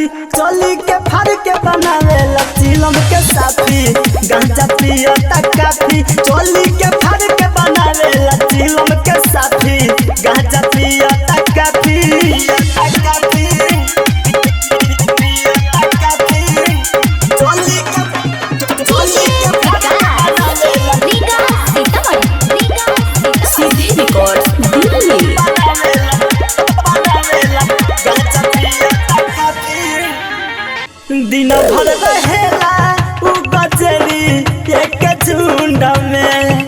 काफी चोली के फाड़ के बनावे चिलम के साफी गांजा पियता काफी चोली के फाड़ के बनावे चिलम के साफी गांजा पियता काफी दिन भर रहेला उ गजरी एक झुंड में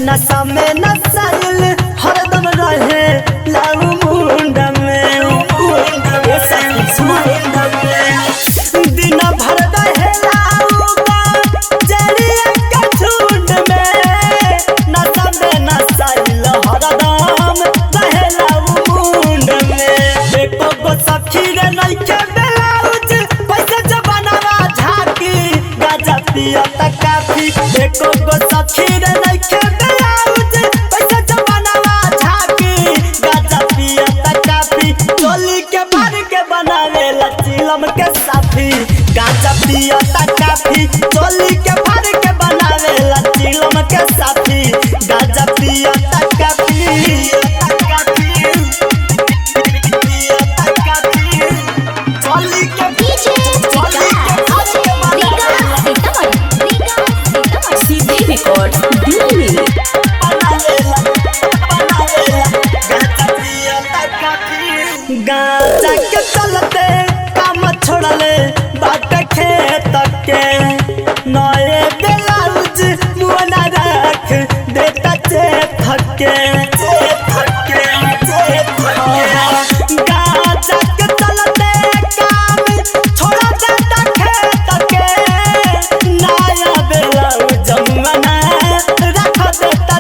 नशा में नसाइल हरदम रहे लाऊ मुंड में दिन भर रहेला उ गजरी एक झुंड में नशा में नसाइल हरदम रहे लाऊ मुंड में एको गो सखी रे नइखे पियता काफी एको गो सखी रे नइखे ब्लाउज पैसा जमानावा झाकी गाजा पियता काफी चोली के फाड़ के बनावे चिलम के साफी गाजा पियता काफी चोली के फाड़ के बनावे चिलम के साफी गाजा पियता काफी चोली के गाजा के चलते काम छोड़ले बाट खेत के नए ब्लाउज मुना रख देता थके गाजा के चलते काम छोड़ा देता खेत के नया ब्लाउज मुना रख देता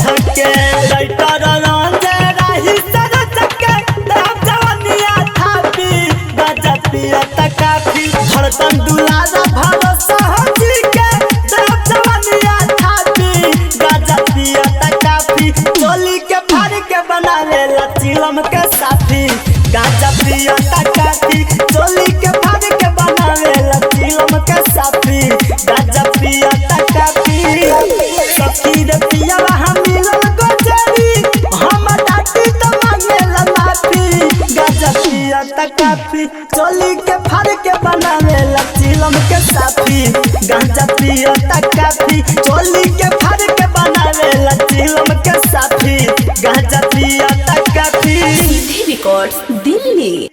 थके राइटर पियता काफी हरदम दुलारा भरोसा होजी के जब जवानिया थापी गाजा पियता काफी चोली के फाड़ के बनावे चिलम के साफी गाजा पियता काफी चोली के फाड़ के बनावे चिलम के साफी गाजा पियता काफी सखी रे पियावा हम मिलन गोचरी हम डाटी तो मांगेला माफी गाजा पियता काफी चोली के फाड़ के बनावे चिलम के साफी गांजा पियता काफी चोली के फाड़ के बनावे चिलम के साफी गांजा पियता काफी रिकॉर्ड्स दिल्ली।